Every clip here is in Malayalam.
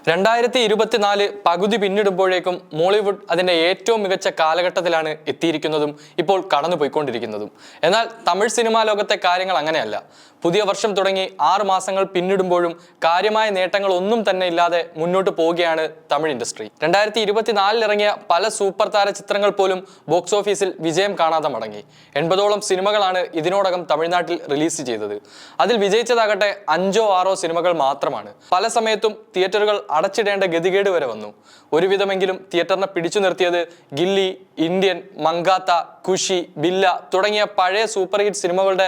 2024 പകുതി പിന്നിടുമ്പോഴേക്കും മോളിവുഡ് അതിന്റെ ഏറ്റവും മികച്ച കാലഘട്ടത്തിലാണ് എത്തിയിരിക്കുന്നതും ഇപ്പോൾ കടന്നുപോയിക്കൊണ്ടിരിക്കുന്നതും. എന്നാൽ തമിഴ് സിനിമാ ലോകത്തെ കാര്യങ്ങൾ അങ്ങനെയല്ല. പുതിയ വർഷം തുടങ്ങി 6 മാസങ്ങൾ പിന്നിടുമ്പോഴും കാര്യമായ നേട്ടങ്ങൾ ഒന്നും തന്നെ ഇല്ലാതെ മുന്നോട്ട് പോവുകയാണ് തമിഴ് ഇൻഡസ്ട്രി. 2024 ഇറങ്ങിയ പല സൂപ്പർ താര ചിത്രങ്ങൾ പോലും ബോക്സ് ഓഫീസിൽ വിജയം കാണാതെ മടങ്ങി. 80ഓളം സിനിമകളാണ് ഇതിനോടകം തമിഴ്നാട്ടിൽ റിലീസ് ചെയ്തത്. അതിൽ വിജയിച്ചതാകട്ടെ 5-6 സിനിമകൾ മാത്രമാണ്. പല സമയത്തും തിയേറ്ററുകൾ അടച്ചിടേണ്ട ഗതികേട് വരെ വന്നു. ഒരുവിധമെങ്കിലും തിയേറ്ററിനെ പിടിച്ചു നിർത്തിയത് ഗില്ലി, ഇന്ത്യൻ, മങ്കാത്ത, ഖുഷി, ബില്ല തുടങ്ങിയ പഴയ സൂപ്പർ ഹിറ്റ് സിനിമകളുടെ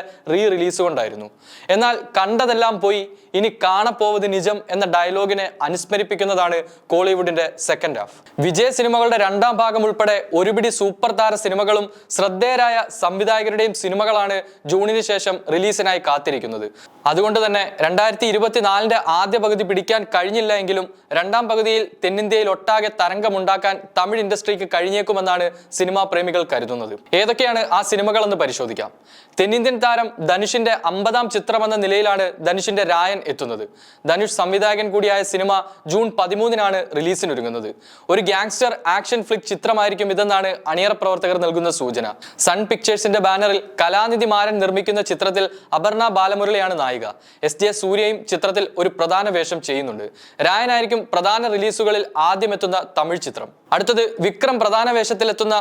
റിലീസ് കൊണ്ടായിരുന്നു. എന്നാൽ കണ്ടതെല്ലാം പോയി, ഇനി കാണപ്പോവത് നിജം എന്ന ഡയലോഗിനെ അനുസ്മരിപ്പിക്കുന്നതാണ് കോളിവുഡിന്റെ സെക്കൻഡ് ഹാഫ്. വിജയ സിനിമകളുടെ 2ാം ഭാഗം ഉൾപ്പെടെ ഒരുപിടി സൂപ്പർ താര സിനിമകളും ശ്രദ്ധേയരായ സംവിധായകരുടെയും സിനിമകളാണ് ജൂണിന് ശേഷം റിലീസിനായി കാത്തിരിക്കുന്നത്. അതുകൊണ്ട് തന്നെ 2024 ആദ്യ പകുതി പിടിക്കാൻ കഴിഞ്ഞില്ല എങ്കിലും 2ാം പകുതിയിൽ തെന്നിന്ത്യയിൽ ഒട്ടാകെ തരംഗമുണ്ടാക്കാൻ തമിഴ് ഇൻഡസ്ട്രിക്ക് കഴിഞ്ഞേക്കുമെന്നാണ് സിനിമാ പ്രേമികൾ കരുതുന്നത്. ഏതൊക്കെയാണ് ആ സിനിമകൾ എന്ന് പരിശോധിക്കാം. തെന്നിന്ത്യൻ താരം ധനുഷിന്റെ 50ാം ചിത്രമെന്ന നിലയിലാണ് ധനുഷിന്റെ രായൻ എത്തുന്നത്. ധനുഷ് സംവിധായകൻ കൂടിയായ സിനിമ ജൂൺ 13-നാണ് റിലീസിനൊരുങ്ങുന്നത്. ഒരു ഗാങ്സ്റ്റർ ആക്ഷൻ ഫ്ലിക് ചിത്രമായിരിക്കും ഇതെന്നാണ് അണിയറ പ്രവർത്തകർ നൽകുന്ന സൂചന. സൺ പിക്ചേഴ്സിന്റെ ബാനറിൽ കലാനിധി മാരൻ നിർമ്മിക്കുന്ന ചിത്രത്തിൽ അപർണ ബാലമുരളിയാണ് നായിക. SJ സൂര്യയും ചിത്രത്തിൽ ഒരു പ്രധാന വേഷം ചെയ്യുന്നുണ്ട്. രായനായിരിക്കും പ്രധാന റിലീസുകളിൽ ആദ്യം എത്തുന്ന തമിഴ് ചിത്രം. അടുത്തത് വിക്രം പ്രധാന വേഷത്തിലെത്തുന്ന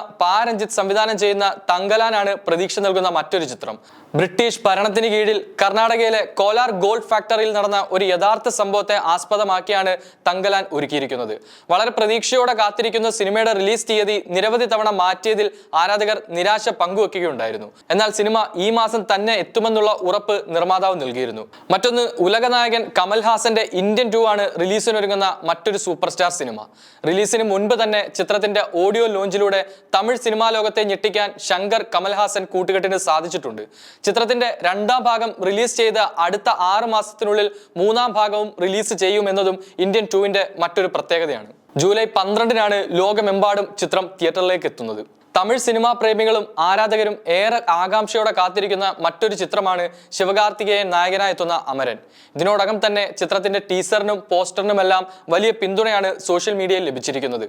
രഞ്ജിത്ത് സംവിധാനം ചെയ്യുന്ന തങ്കലാനാണ് പ്രതീക്ഷ നൽകുന്ന മറ്റൊരു ചിത്രം. ബ്രിട്ടീഷ് ഭരണത്തിന് കീഴിൽ കർണാടകയിലെ കോലാർ ഗോൾഡ് ഫാക്ടറിയിൽ നടന്ന ഒരു യഥാർത്ഥ സംഭവത്തെ ആസ്പദമാക്കിയാണ് തങ്കലാൻ ഒരുക്കിയിരിക്കുന്നത്. വളരെ പ്രതീക്ഷയോടെ കാത്തിരിക്കുന്ന സിനിമയുടെ റിലീസ് തീയതി നിരവധി തവണ മാറ്റിയതിൽ ആരാധകർ നിരാശ പങ്കുവെക്കുകയുണ്ടായിരുന്നു. എന്നാൽ സിനിമ ഈ മാസം തന്നെ എത്തുമെന്നുള്ള ഉറപ്പ് നിർമ്മാതാവ് നൽകിയിരുന്നു. മറ്റൊന്ന്, ഉലകനായകൻ കമൽഹാസന്റെ ഇന്ത്യൻ 2 ആണ് റിലീസിനൊരുങ്ങുന്ന മറ്റൊരു സൂപ്പർ സ്റ്റാർ സിനിമ. റിലീസിന് മുൻപ് തന്നെ ചിത്രത്തിന്റെ ഓഡിയോ ലോഞ്ചിലൂടെ തമിഴ് സിനിമാ ലോകത്തെ ഞെട്ടിക്കാൻ ശങ്കർ കമൽഹാസൻ കൂട്ടുകെട്ടിന് സാധിച്ചിട്ടുണ്ട്. ചിത്രത്തിന്റെ 2ാം ഭാഗം റിലീസ് ചെയ്ത അടുത്ത 6 മാസത്തിനുള്ളിൽ 3ാം ഭാഗവും റിലീസ് ചെയ്യുമെന്നതും ഇന്ത്യൻ 2ന്റെ മറ്റൊരു പ്രത്യേകതയാണ്. ജൂലൈ 12-നാണ് ലോകമെമ്പാടും ചിത്രം തിയേറ്ററിലേക്ക് എത്തുന്നത്. തമിഴ് സിനിമാ പ്രേമികളും ആരാധകരും ഏറെ ആകാംക്ഷയോടെ കാത്തിരിക്കുന്ന മറ്റൊരു ചിത്രമാണ് ശിവകാർത്തികേയൻ നായകനായി എത്തുന്ന അമരൻ. ഇതിനോടകം തന്നെ ചിത്രത്തിന്റെ ടീസറിനും പോസ്റ്ററിനുമെല്ലാം വലിയ പിന്തുണയാണ് സോഷ്യൽ മീഡിയയിൽ ലഭിച്ചിരിക്കുന്നത്.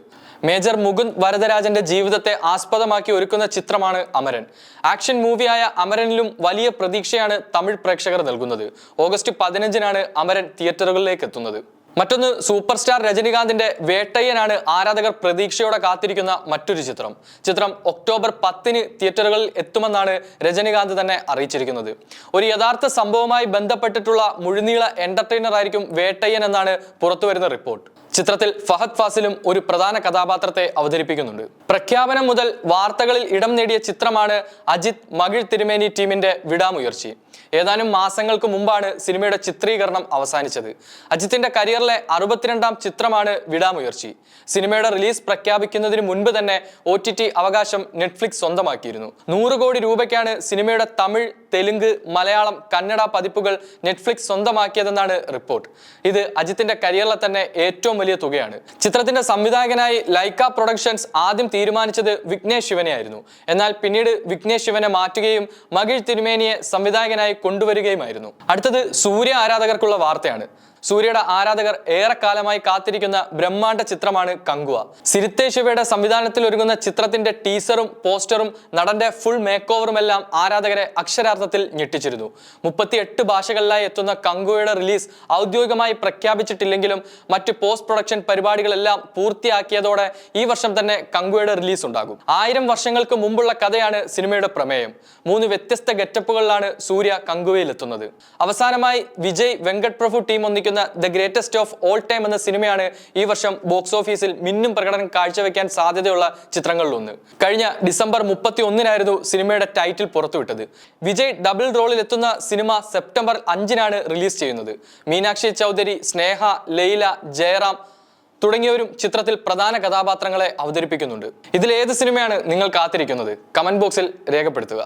മേജർ മുകുന്ദ് വരദരാജന്റെ ജീവിതത്തെ ആസ്പദമാക്കി ഒരുക്കുന്ന ചിത്രമാണ് അമരൻ. ആക്ഷൻ മൂവിയായ അമരനിലും വലിയ പ്രതീക്ഷയാണ് തമിഴ് പ്രേക്ഷകർ നൽകുന്നത്. ഓഗസ്റ്റ് 15-നാണ് അമരൻ തിയേറ്ററുകളിലേക്ക് എത്തുന്നത്. മറ്റൊന്ന്, സൂപ്പർ സ്റ്റാർ രജനികാന്തിന്റെ വേട്ടയ്യനാണ് ആരാധകർ പ്രതീക്ഷയോടെ കാത്തിരിക്കുന്ന മറ്റൊരു ചിത്രം. ചിത്രം ഒക്ടോബർ 10-ന് തിയേറ്ററുകളിൽ എത്തുമെന്നാണ് രജനികാന്ത് തന്നെ അറിയിച്ചിരിക്കുന്നത്. ഒരു യഥാർത്ഥ സംഭവവുമായി ബന്ധപ്പെട്ടിട്ടുള്ള മുഴുനീള എന്റർടൈനർ ആയിരിക്കും വേട്ടയ്യൻ എന്നാണ് പുറത്തുവരുന്ന റിപ്പോർട്ട്. ചിത്രത്തിൽ ഫഹദ് ഫാസിലും ഒരു പ്രധാന കഥാപാത്രത്തെ അവതരിപ്പിക്കുന്നുണ്ട്. പ്രഖ്യാപനം മുതൽ വാർത്തകളിൽ ഇടം നേടിയ ചിത്രമാണ് അജിത് മകിഴ് തിരുമേനി ടീമിന്റെ വിടാമുയർച്ചി. ഏതാനും മാസങ്ങൾക്ക് മുമ്പാണ് സിനിമയുടെ ചിത്രീകരണം അവസാനിച്ചത്. അജിത്തിന്റെ കരിയറിലെ 62ാം ചിത്രമാണ് വിടാമുയർച്ചി. സിനിമയുടെ റിലീസ് പ്രഖ്യാപിക്കുന്നതിന് മുൻപ് തന്നെ OTT അവകാശം നെറ്റ്ഫ്ലിക്സ് സ്വന്തമാക്കിയിരുന്നു. 100 കോടി രൂപയ്ക്കാണ് സിനിമയുടെ തമിഴ്, തെലുങ്ക്, മലയാളം, കന്നഡ പതിപ്പുകൾ നെറ്റ്ഫ്ലിക്സ് സ്വന്തമാക്കിയതെന്നാണ് റിപ്പോർട്ട്. ഇത് അജിത്തിന്റെ കരിയറിലെ തന്നെ ഏറ്റവും വലിയ തുകയാണ്. ചിത്രത്തിന്റെ സംവിധായകനായി ലൈക്ക പ്രൊഡക്ഷൻസ് ആദ്യം തീരുമാനിച്ചത് വിഘ്നേഷ് ശിവനെയായിരുന്നു. എന്നാൽ പിന്നീട് വിഘ്നേഷ് ശിവനെ മാറ്റുകയും മകിഴ് തിരുമേനിയെ സംവിധായകനായി കൊണ്ടുവരികയുമായിരുന്നു. അടുത്തത് സൂര്യ ആരാധകർക്കുള്ള വാർത്തയാണ്. സൂര്യയുടെ ആരാധകർ ഏറെക്കാലമായി കാത്തിരിക്കുന്ന ബ്രഹ്മാണ്ഡ ചിത്രമാണ് കങ്കുവ. സിരിത്തെ ശിവയുടെ സംവിധാനത്തിൽ ഒരുങ്ങുന്ന ചിത്രത്തിന്റെ ടീസറും പോസ്റ്ററും നടന്റെ ഫുൾ മേക്ക് ഓവറുമെല്ലാം ആരാധകരെ അക്ഷരാർത്ഥത്തിൽ ഞെട്ടിച്ചിരുന്നു. 38 ഭാഷകളിലായി എത്തുന്ന കങ്കുവയുടെ റിലീസ് ഔദ്യോഗികമായി പ്രഖ്യാപിച്ചിട്ടില്ലെങ്കിലും മറ്റ് പോസ്റ്റ് പ്രൊഡക്ഷൻ പരിപാടികളെല്ലാം പൂർത്തിയാക്കിയതോടെ ഈ വർഷം തന്നെ കങ്കുവയുടെ റിലീസ് ഉണ്ടാകും. 1000 വർഷങ്ങൾക്ക് മുമ്പുള്ള കഥയാണ് സിനിമയുടെ പ്രമേയം. 3 വ്യത്യസ്ത ഗെറ്റപ്പുകളിലാണ് സൂര്യ കങ്കുവയിൽ എത്തുന്നത്. അവസാനമായി വിജയ്, വെങ്കട് പ്രഭു ടീം ഒന്നിക്കുന്ന the greatest of all time എന്ന സിനിമയാണ് ഈ വർഷം ബോക്സ് ഓഫീസിൽ മിന്നും പ്രകടനം കാഴ്ചവെക്കാൻ സാധ്യതയുള്ള ചിത്രങ്ങളിലൊന്ന്. കഴിഞ്ഞ ഡിസംബർ 31-നായിരുന്നു സിനിമയുടെ ടൈറ്റിൽ പുറത്തുവിട്ടത്. വിജയ് ഡബിൾ റോളിൽ എത്തുന്ന സിനിമ സെപ്റ്റംബർ 5-നാണ് റിലീസ് ചെയ്യുന്നത്. മീനാക്ഷി ചൗധരി, സ്നേഹ, ലൈല, ജയറാം തുടങ്ങിയവരും ചിത്രത്തിൽ പ്രധാന കഥാപാത്രങ്ങളെ അവതരിപ്പിക്കുന്നുണ്ട്. ഇതിലേത് സിനിമയാണ് നിങ്ങൾ കാത്തിരിക്കുന്നത്? കമന്റ് ബോക്സിൽ രേഖപ്പെടുത്തുക.